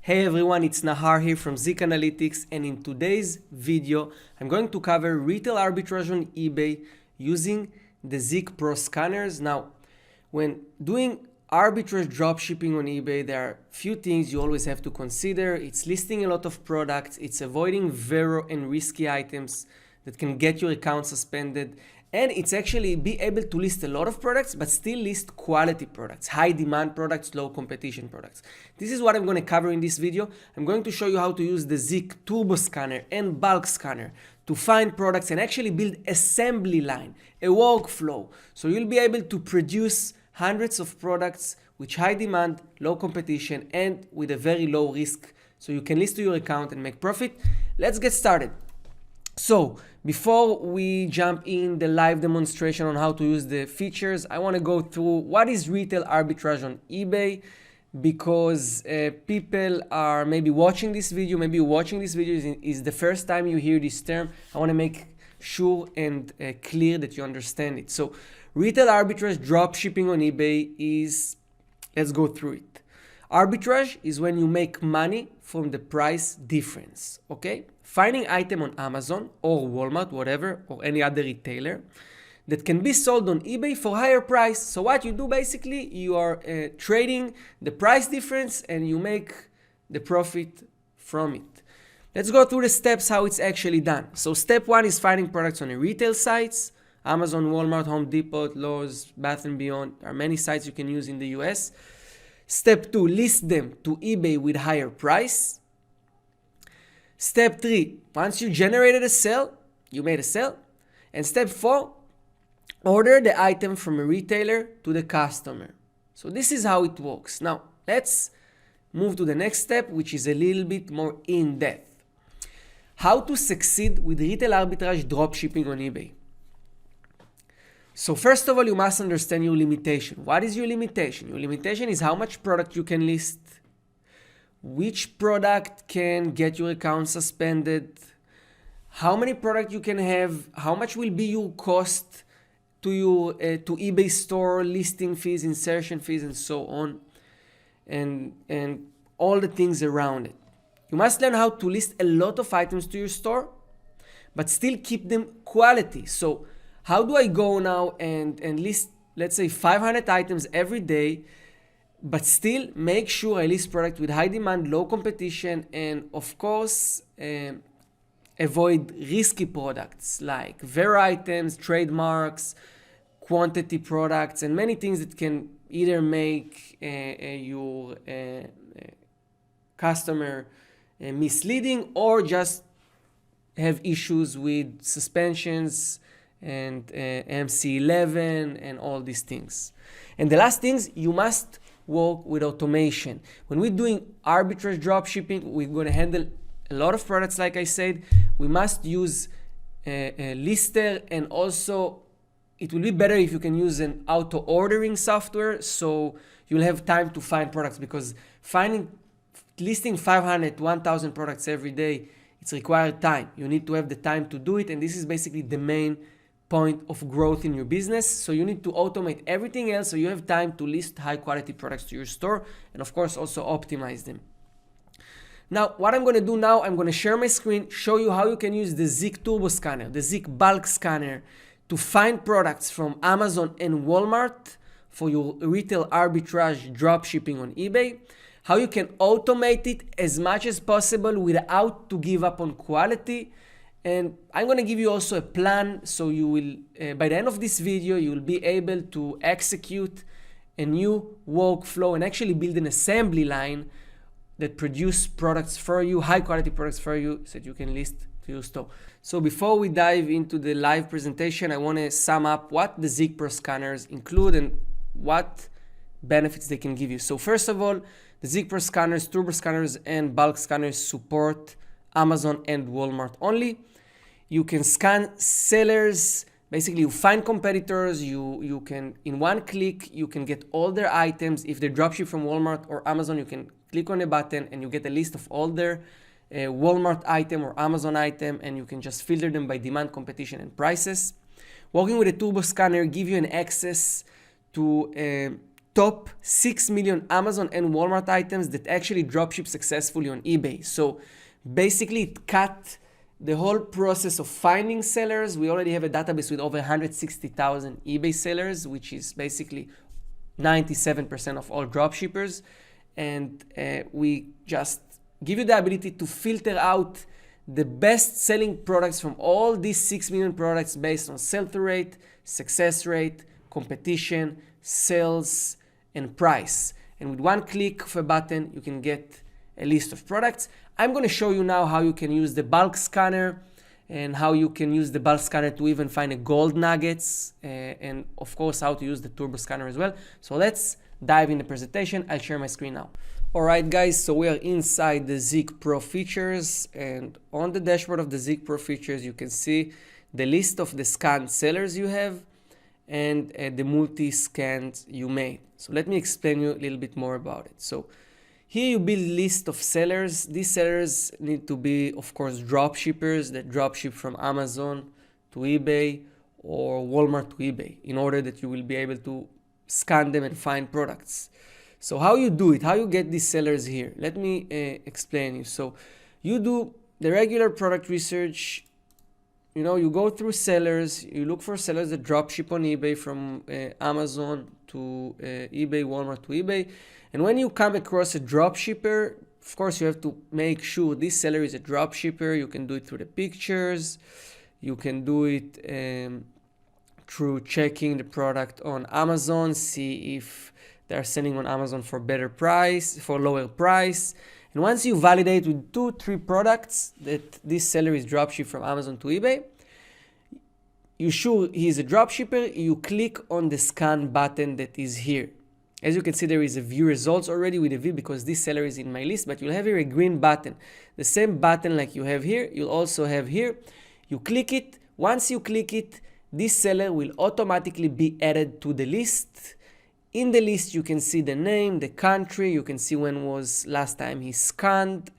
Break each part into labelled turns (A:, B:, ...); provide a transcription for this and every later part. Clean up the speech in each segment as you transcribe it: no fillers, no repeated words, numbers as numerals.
A: Hey everyone, it's Nahar here from Zik Analytics, and in today's video I'm going to cover retail arbitrage on eBay using the Zik Pro Scanners. Now, when doing arbitrage dropshipping on eBay, there are few things you always have to consider. It's listing a lot of products, it's avoiding zero and risky items that can get your account suspended, and it's actually be able to list a lot of products but still list quality products, high demand products, low competition products. This is what I'm going to cover in this video. I'm going to show you how to use the Zik Turbo Scanner and Bulk Scanner to find products and actually build assembly line, a workflow. So you'll be able to produce hundreds of products with high demand, low competition, and with a very low risk, so you can list to your account and make profit. Let's get started. So before we jump in the live demonstration on how to use the features, I want to go through what is retail arbitrage on eBay, because people are maybe watching this video, is the first time you hear this term. I want to make sure and clear that you understand it. So retail arbitrage dropshipping on eBay is, let's go through it. Arbitrage is when you make money from the price difference, okay? Finding item on Amazon or Walmart, whatever, or any other retailer that can be sold on eBay for higher price. So what you do basically, you are trading the price difference and you make the profit from it. Let's go through the steps how it's actually done. So step one is finding products on the retail sites, Amazon, Walmart, Home Depot, Lowe's, Bath & Beyond. There are many sites you can use in the US. Step two, list them to eBay with higher price. Step three, once you generated a sale, you made a sale. And step four, order the item from a retailer to the customer. So this is how it works. Now, let's move to the next step, which is a little bit more in-depth. How to succeed with retail arbitrage dropshipping on eBay. So first of all, you must understand your limitation. What is your limitation? Your limitation is how much product you can list, which product can get your account suspended, how many product you can have, how much will be your cost to your to eBay store, listing fees, insertion fees, and so on, and all the things around it. You must learn how to list a lot of items to your store, but still keep them quality. So how do I go now and list, let's say, 500 items every day, but still make sure I list product with high demand, low competition, and of course, avoid risky products like VERA items, trademarks, quantity products, and many things that can either make your customer misleading or just have issues with suspensions and MC11 and all these things. And the last things, you must work with automation. When we're doing arbitrage dropshipping, we're going to handle a lot of products, like I said. We must use a lister, and also it will be better if you can use an auto ordering software, so you'll have time to find products, because listing 500 1,000 products every day, it's required time. You need to have the time to do it, and this is basically the main point of growth in your business. So you need to automate everything else so you have time to list high quality products to your store, and of course also optimize them. Now, what I'm going to do now, I'm going to share my screen, show you how you can use the Zik Turbo Scanner, the Zik Bulk Scanner, to find products from Amazon and Walmart for your retail arbitrage dropshipping on eBay, how you can automate it as much as possible without to give up on quality. And I'm going to give you also a plan, so you will, by the end of this video, you will be able to execute a new workflow and actually build an assembly line that produce products for you, high quality products for you, so that you can list to your store. So before we dive into the live presentation, I want to sum up what the Zik Pro Scanners include and what benefits they can give you. So first of all, the Zik Pro Scanners, Turbo Scanners, and Bulk Scanners support Amazon and Walmart only. You can scan sellers, basically you find competitors, you can, in one click, you can get all their items. If they dropship from Walmart or Amazon, you can click on a button and you get a list of all their Walmart item or Amazon item, and you can just filter them by demand, competition, and prices. Working with a Turbo Scanner give you an access to top 6 million Amazon and Walmart items that actually dropship successfully on eBay. So basically it cut the whole process of finding sellers. We already have a database with over 160,000 eBay sellers, which is basically 97% of all dropshippers. And we just give you the ability to filter out the best selling products from all these 6 million products based on sell-through rate, success rate, competition, sales, and price. And with one click of a button, you can get a list of products. I'm going to show you now how you can use the bulk scanner and how you can use the bulk scanner to even find a gold nuggets, and of course how to use the turbo scanner as well. So let's dive in the presentation. I'll share my screen now. Alright guys, so we are inside the Zik Pro features, and on the dashboard of the Zik Pro features you can see the list of the scanned sellers you have and the multi-scans you made. So let me explain you a little bit more about it. So here you build list of sellers. These sellers need to be, of course, drop shippers that drop ship from Amazon to eBay or Walmart to eBay in order that you will be able to scan them and find products. So how you do it, how you get these sellers here? Let me explain you. So you do the regular product research. You know, you go through sellers, you look for sellers that drop ship on eBay from Amazon to eBay, Walmart to eBay. And when you come across a drop shipper, of course, you have to make sure this seller is a drop shipper. You can do it through the pictures. You can do it through checking the product on Amazon, see if they're selling on Amazon for better price, for lower price. And once you validate with 2-3 products that this seller is dropship from Amazon to eBay, you sure he's a dropshipper, you click on the scan button that is here. As you can see, there is a view results already with a V because this seller is in my list, but you'll have here a green button. The same button like you have here, you'll also have here. You click it. Once you click it, this seller will automatically be added to the list. In the list, you can see the name, the country, you can see when was last time he scanned,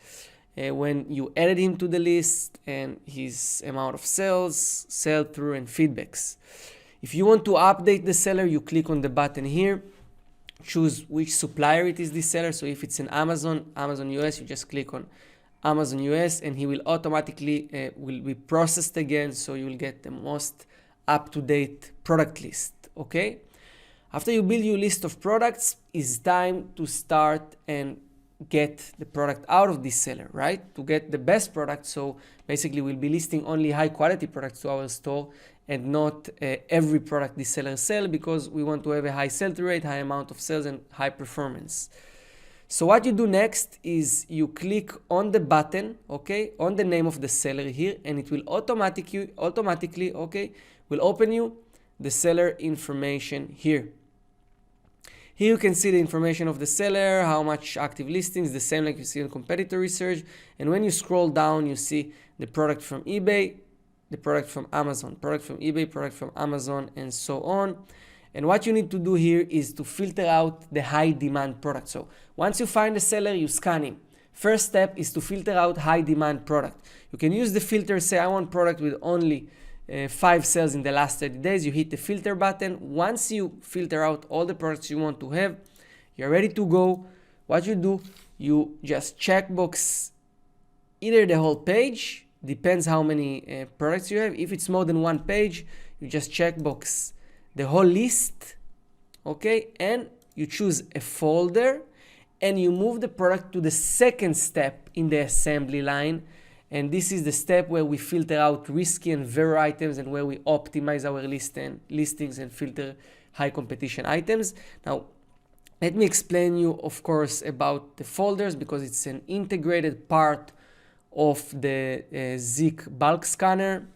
A: when you added him to the list, and his amount of sales, sell-through, and feedbacks. If you want to update the seller, you click on the button here. Choose which supplier it is this seller. So if it's in Amazon US, you just click on Amazon US and he will automatically will be processed again, so you will get the most up-to-date product list. Okay, after you build your list of products, it's time to start and get the product out of this seller, right? To get the best product. So basically we'll be listing only high quality products to our store and not every product this seller sell, because we want to have a high sell-through rate, high amount of sales, and high performance. So what you do next is you click on the button, okay, on the name of the seller here, and it will automatically, okay, will open you the seller information here. Here you can see the information of the seller, how much active listings, the same like you see in competitor research. And when you scroll down, you see the product from eBay, the product from Amazon, product from eBay, product from Amazon, and so on. And what you need to do here is to filter out the high demand product. So once you find the seller, you scan him. First step is to filter out high demand product. You can use the filter, say I want product with only 5 sales in the last 30 days. You hit the filter button. Once you filter out all the products you want to have, you're ready to go. What you do, you just checkbox either the whole page, depends how many products you have. If it's more than one page, you just checkbox the whole list, okay, and you choose a folder and you move the product to the second step in the assembly line. And this is the step where we filter out risky and rare items and where we optimize our listings and filter high competition items. Now, let me explain you, of course, about the folders, because it's an integrated part of the Zik bulk scanner.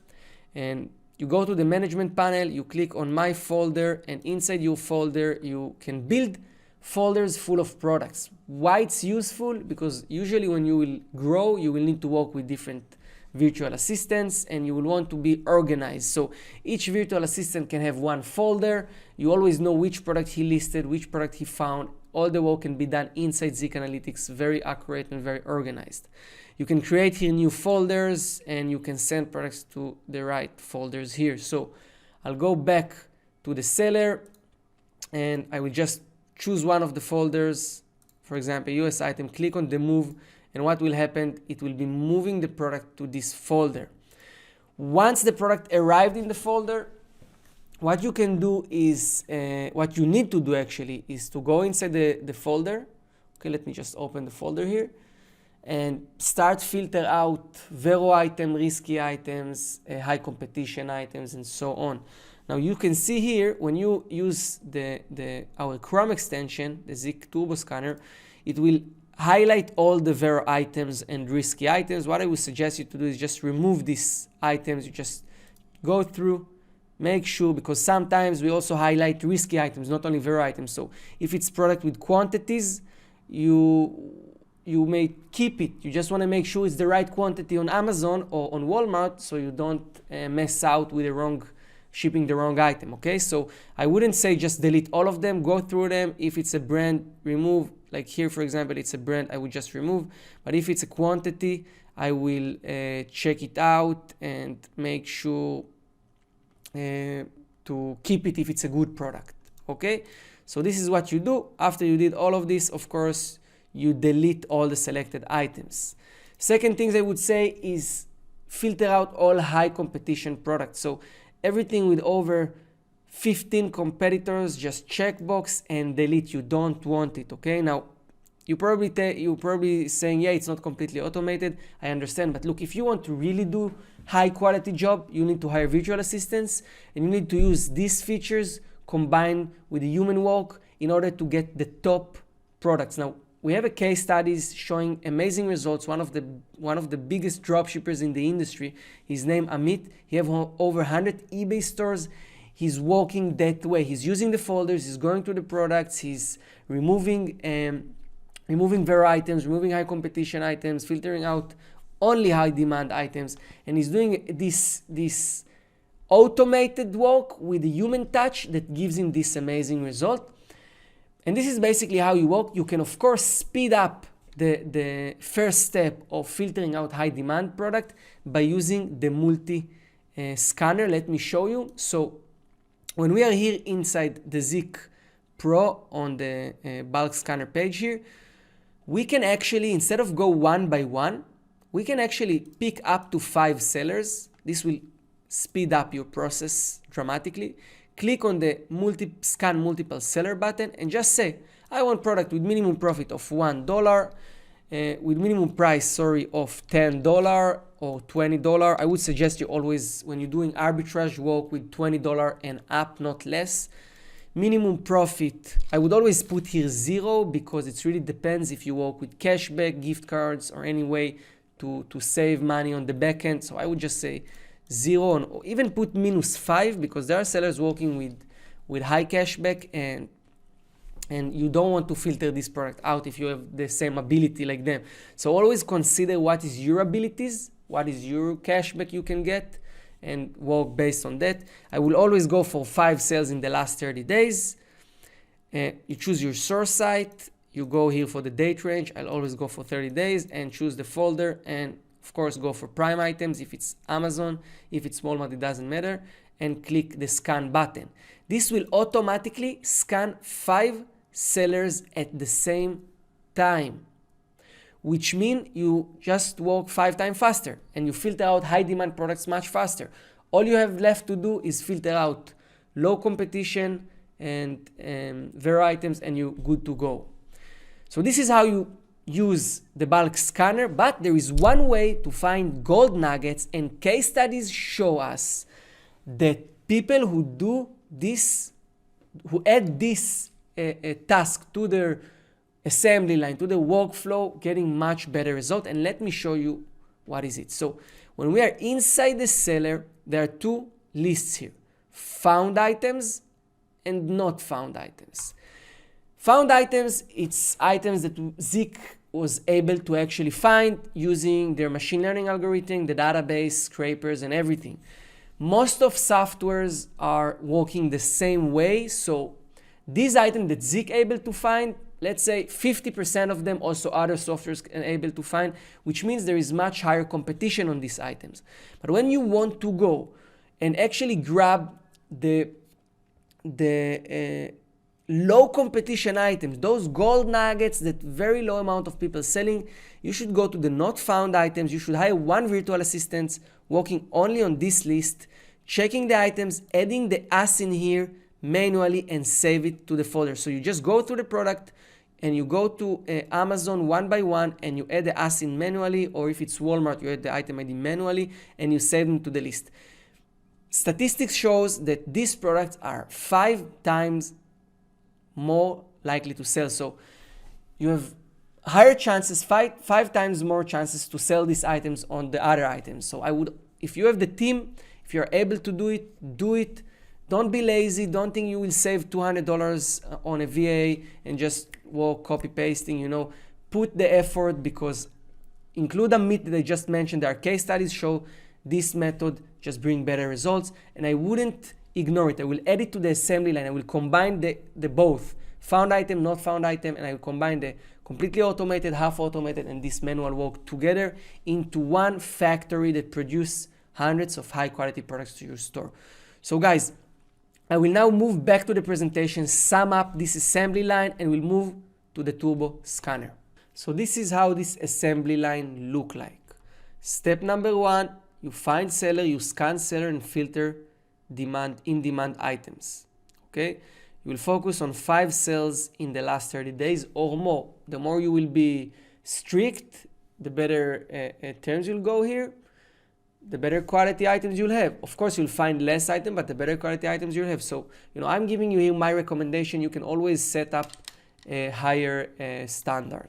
A: And you go to the management panel, you click on my folder, and inside your folder you can build folders full of products. Why it's useful? Because usually when you will grow, you will need to work with different virtual assistants and you will want to be organized. So each virtual assistant can have one folder. You always know which product he listed, which product he found. All the work can be done inside Zik Analytics, very accurate and very organized. You can create here new folders and you can send products to the right folders here. So I'll go back to the seller and I will just choose one of the folders, for example, US item, click on the move, and what will happen? It will be moving the product to this folder. Once the product arrived in the folder, what you can do is, what you need to do actually is to go inside the folder. Okay, let me just open the folder here and start filter out zero item, risky items, high competition items, and so on. Now you can see here, when you use our Chrome extension, the Zik Turbo Scanner, it will highlight all the zero items and risky items. What I would suggest you to do is just remove these items. You just go through, make sure, because sometimes we also highlight risky items, not only zero items. So if it's product with quantities, you may keep it. You just want to make sure it's the right quantity on Amazon or on Walmart, so you don't mess out with shipping the wrong item. Okay, so I wouldn't say just delete all of them. Go through them. If it's a brand, remove. Like here, for example, it's a brand, I would just remove. But if it's a quantity, I will check it out and make sure to keep it if it's a good product. Okay, so this is what you do. After you did all of this, of course, you delete all the selected items. Second things I would say is filter out all high competition products. So everything with over 15 competitors, just checkbox and delete. You don't want it. Okay, now you probably saying, yeah, it's not completely automated. I understand, but look, if you want to really do high quality job, you need to hire virtual assistants, and you need to use these features combined with the human work in order to get the top products. Now we have a case studies showing amazing results. One of the biggest dropshippers in the industry, his name Amit. He have over 100 eBay stores. He's working that way. He's using the folders. He's going to the products. He's removing their items, removing high competition items, filtering out only high demand items, and he's doing this automated work with a human touch that gives him this amazing result. And this is basically how you work. You can, of course, speed up the first step of filtering out high demand product by using the multi scanner. Let me show you. So when we are here inside the Zik Pro on the bulk scanner page here, we can actually, instead of go one by one, we can actually pick up to 5 sellers. This will speed up your process dramatically. Click on the scan multiple seller button and just say, I want product with minimum profit of $1, with minimum price, of $10 or $20. I would suggest you always, when you're doing arbitrage, work with $20 and up, not less. Minimum profit, I would always put here 0, because it really depends if you work with cashback, gift cards, or any way to save money on the back end. So I would just say 0, or even put -5, because there are sellers working with high cashback, and you don't want to filter this product out if you have the same ability like them. So always consider what is your abilities, what is your cashback you can get, and work based on that. I will always go for 5 sales in the last 30 days. You choose your source site, you go here for the date range. I'll always go for 30 days and choose the folder, and of course go for prime items. If it's Amazon, if it's Walmart, it doesn't matter, and click the scan button. This will automatically scan 5 sellers at the same time, which means you just work 5 times faster and you filter out high demand products much faster. All you have left to do is filter out low competition and their items, and you're good to go. So this is how you use the bulk scanner, but there is one way to find gold nuggets, and case studies show us that people who do this, who add this task to their assembly line, to the workflow, getting much better result. And let me show you what is it. So when we are inside the seller, there are 2 lists here: found items and not found items. Found items, it's items that Zik was able to actually find using their machine learning algorithm, the database, scrapers, and everything. Most of softwares are working the same way. So these items that Zik able to find, let's say 50% of them also other softwares are able to find, which means there is much higher competition on these items. But when you want to go and actually grab the low competition items, those gold nuggets that very low amount of people selling, you should go to the not found items. You should hire one virtual assistant working only on this list, checking the items, adding the as in here manually, and save it to the folder. So you just go through the product and you go to Amazon one by one and you add the as in manually, or if it's Walmart, you add the item ID manually and you save them to the list. Statistics shows that these products are 5 times more likely to sell. So you have higher chances, five times more chances to sell these items on the other items. So I would, if you have the team, if you're able to do it, do it. Don't be lazy. Don't think you will save $200 on a VA and just work copy pasting, you know. Put the effort, because include a myth that I just mentioned. There are case studies show this method just bring better results, and I wouldn't ignore it. I will add it to the assembly line. I will combine the both found item, not found item, and I will combine the completely automated, half automated, and this manual work together into one factory that produce hundreds of high quality products to your store. So guys, I will now move back to the presentation, sum up this assembly line, and we'll move to the turbo scanner. So this is how this assembly line look like. Step number 1, you find seller, you scan seller and filter in-demand items. Okay, you will focus on 5 sales in the last 30 days or more. The more you will be strict, the better terms you'll go here, the better quality items you'll have. Of course, you'll find less items, but the better quality items you'll have. So, you know, I'm giving you here my recommendation. You can always set up a higher standard.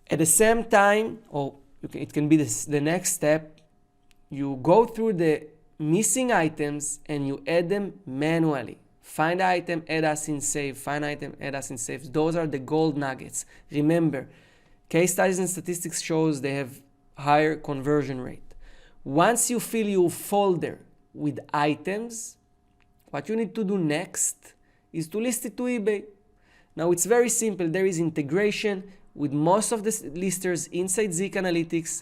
A: At the same time, it can be the next step, you go through the missing items and you add them manually. Find item, add as in save. Find item, add as in save. Those are the gold nuggets. Remember, case studies and statistics shows they have higher conversion rate. Once you fill your folder with items, what you need to do next is to list it to eBay. Now it's very simple. There is integration with most of the listers inside Zik Analytics,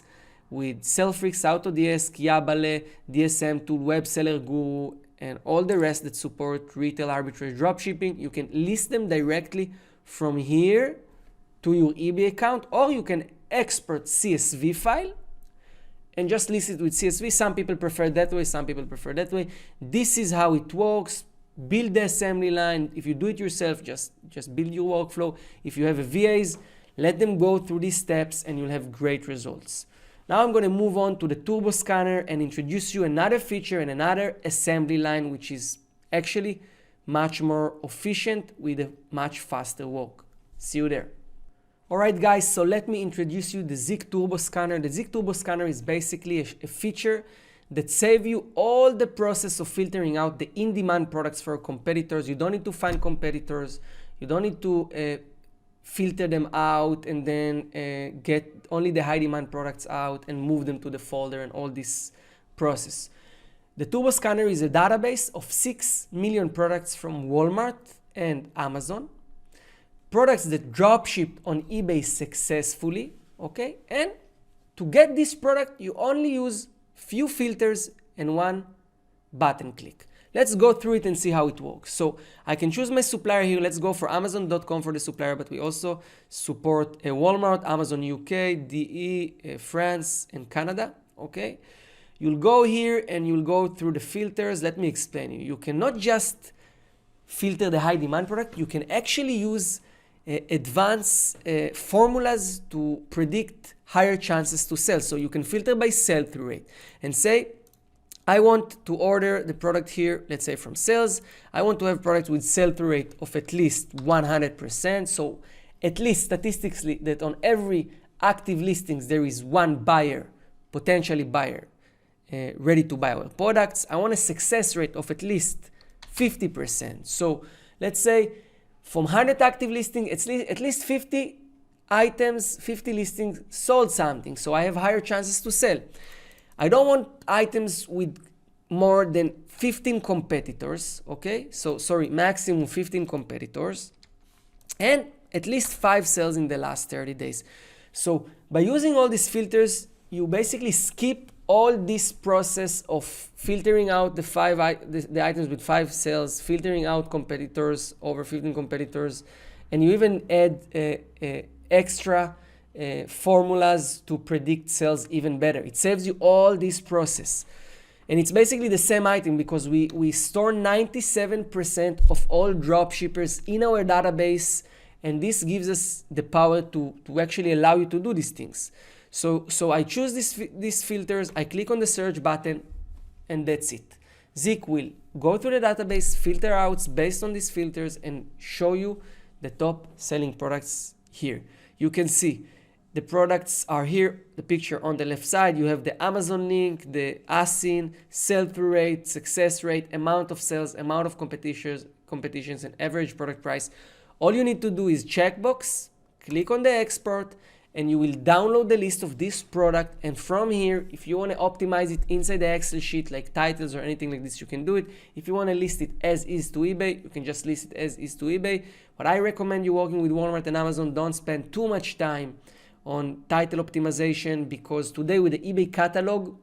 A: with Sellfreaks, Autodesk, Yabale, DSM Tool, Web Seller Guru, and all the rest that support retail arbitrage dropshipping. You can list them directly from here to your eBay account, or you can export CSV file and just list it with CSV. Some people prefer that way, some people prefer that way. This is how it works. Build the assembly line. If you do it yourself, just build your workflow. If you have a VAs, let them go through these steps and you'll have great results. Now I'm going to move on to the turbo scanner and introduce you another feature and another assembly line, which is actually much more efficient with a much faster work. See you there. Alright guys, so let me introduce you the Zik Turbo Scanner. The Zik Turbo Scanner is basically a feature that saves you all the process of filtering out the in-demand products for competitors. You don't need to find competitors. You don't need to filter them out and then get only the high demand products out and move them to the folder and all this process. The Turbo Scanner is a database of 6 million products from Walmart and Amazon. Products that drop shipped on eBay successfully, okay? And to get this product, you only use few filters and one button click. Let's go through it and see how it works. So I can choose my supplier here. Let's go for Amazon.com for the supplier, but we also support Walmart, Amazon UK, DE, France, and Canada, okay? You'll go here and you'll go through the filters. Let me explain you. You cannot just filter the high demand product. You can actually use advanced formulas to predict higher chances to sell. So you can filter by sell-through rate and say, I want to order the product here, let's say from sales. I want to have products with sell-through rate of at least 100%. So at least statistically that on every active listings, there is one buyer, potentially buyer, ready to buy our products. I want a success rate of at least 50%. So let's say from 100 active listings, at least 50 items, 50 listings sold something. So I have higher chances to sell. I don't want items with more than 15 competitors, okay? So, sorry, maximum 15 competitors. And at least 5 sales in the last 30 days. So by using all these filters, you basically skip all this process of filtering out the items with 5 sales, filtering out competitors, over 15 competitors, and you even add extra formulas to predict sales even better. It saves you all this process. And it's basically the same item because we store 97% of all dropshippers in our database, and this gives us the power to actually allow you to do these things. So I choose these filters, I click on the search button, and that's it. Zik will go through the database, filter out based on these filters, and show you the top selling products here. You can see the products are here, the picture on the left side. You have the Amazon link, the ASIN, sell-through rate, success rate, amount of sales, amount of competitions, and average product price. All you need to do is checkbox, click on the export, and you will download the list of this product. And from here, if you want to optimize it inside the Excel sheet, like titles or anything like this, you can do it. If you want to list it as is to eBay, you can just list it as is to eBay. But I recommend you working with Walmart and Amazon. Don't spend too much time on title optimization, because today with the eBay catalog,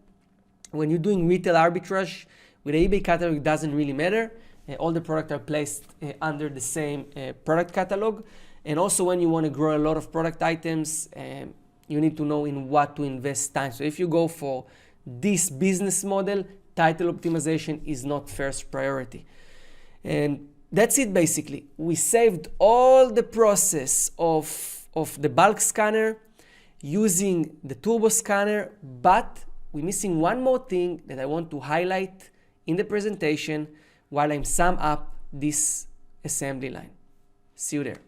A: when you're doing retail arbitrage, with the eBay catalog, it doesn't really matter. All the products are placed under the same product catalog. And also when you want to grow a lot of product items, you need to know in what to invest time. So if you go for this business model, title optimization is not first priority. And that's it basically. We saved all the process of the bulk scanner using the turbo scanner, but we're missing one more thing that I want to highlight in the presentation while I'm sum up this assembly line. See you there.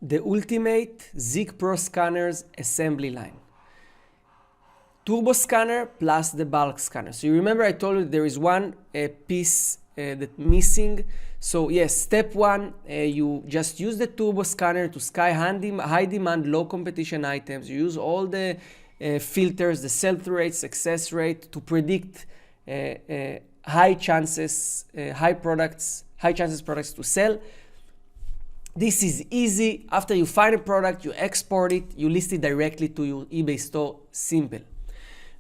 A: The ultimate Zik Pro Scanners assembly line. Turbo scanner plus the bulk scanner. So you remember I told you there is one piece that's missing. So yes, step one, you just use the turbo scanner to scan high demand, low competition items. You use all the filters, the sell-through rate, success rate to predict high chances products to sell. This is easy. After you find a product, you export it, you list it directly to your eBay store. Simple.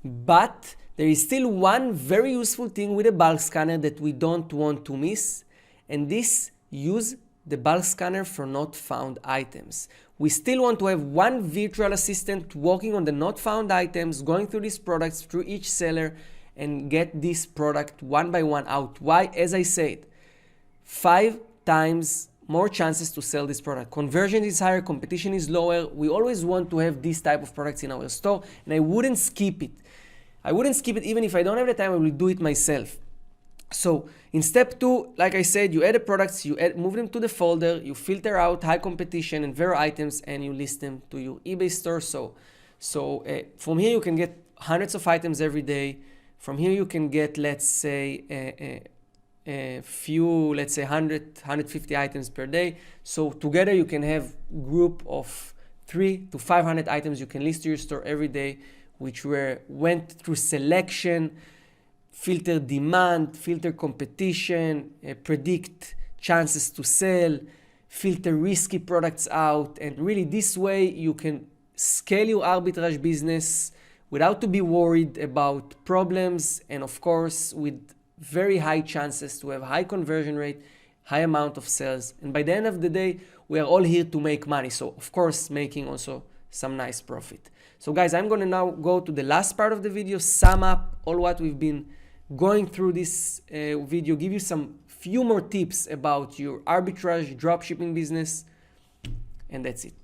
A: But there is still one very useful thing with a bulk scanner that we don't want to miss, and this, use the bulk scanner for not found items. We still want to have one virtual assistant working on the not found items, going through these products through each seller and get this product one by one out. Why? As I said, 5 times more chances to sell this product. Conversion is higher, competition is lower. We always want to have this type of products in our store, and I wouldn't skip it. Even if I don't have the time, I will do it myself. So in step 2, like I said, you add the products, move them to the folder, you filter out high competition and rare items, and you list them to your eBay store. So from here you can get hundreds of items every day. From here you can get, let's say, a few, let's say 100, 150 items per day. So together you can have group of 300 to 500 items you can list to your store every day, which went through selection, filter demand, filter competition, predict chances to sell, filter risky products out. And really this way you can scale your arbitrage business without to be worried about problems, and of course with very high chances to have high conversion rate, high amount of sales. And by the end of the day, we are all here to make money. So of course, making also some nice profit. So guys, I'm going to now go to the last part of the video, sum up all what we've been going through this video, give you some few more tips about your arbitrage dropshipping business, and that's it.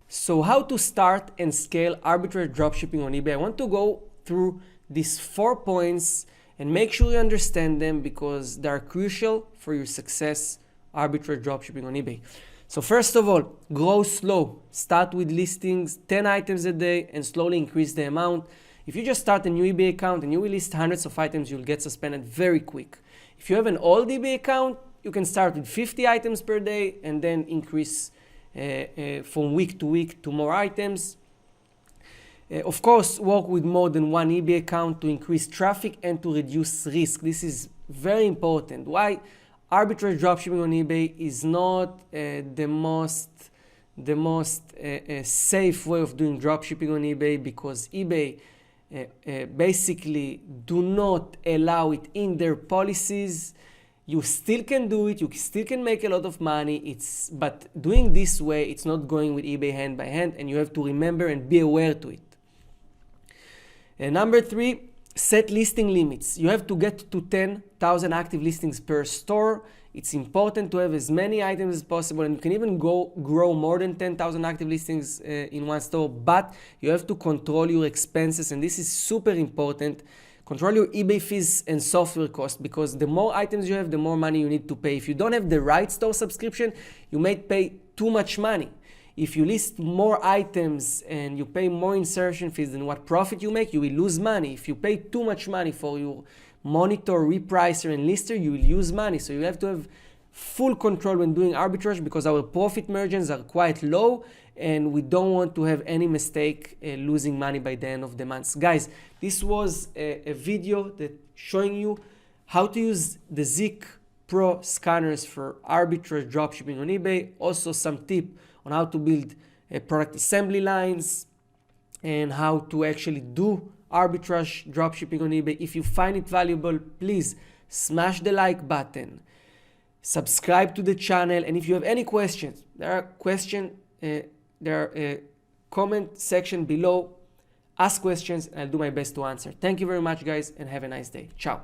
A: So how to start and scale arbitrage dropshipping on eBay? I want to go through these 4 points and make sure you understand them because they are crucial for your success arbitrage dropshipping on eBay. So first of all, grow slow. Start with listings 10 items a day and slowly increase the amount. If you just start a new eBay account and you will list hundreds of items, you'll get suspended very quick. If you have an old eBay account, you can start with 50 items per day and then increase from week to more items. Of course, work with more than one eBay account to increase traffic and to reduce risk. This is very important. Why? Arbitrage dropshipping on eBay is not the most safe way of doing dropshipping on eBay, because eBay basically do not allow it in their policies. You still can do it, you still can make a lot of money, but doing this way, it's not going with eBay hand by hand, and you have to remember and be aware to it. And number 3, set listing limits. You have to get to 10,000 active listings per store. It's important to have as many items as possible, and you can even grow more than 10,000 active listings in one store, but you have to control your expenses, and this is super important. Control your eBay fees and software costs, because the more items you have, the more money you need to pay. If you don't have the right store subscription, you may pay too much money. If you list more items and you pay more insertion fees than what profit you make, you will lose money. If you pay too much money for your monitor, repricer, and lister, you will lose money. So you have to have full control when doing arbitrage, because our profit margins are quite low and we don't want to have any mistake losing money by the end of the month. Guys, this was a video that showing you how to use the Zik Pro scanners for arbitrage dropshipping on eBay. Also some tip on how to build product assembly lines and how to actually do arbitrage dropshipping on eBay. If you find it valuable, please smash the like button, subscribe to the channel, and if you have any questions, there are a comment section below. Ask questions and I'll do my best to answer. Thank you very much, guys, and have a nice day. Ciao.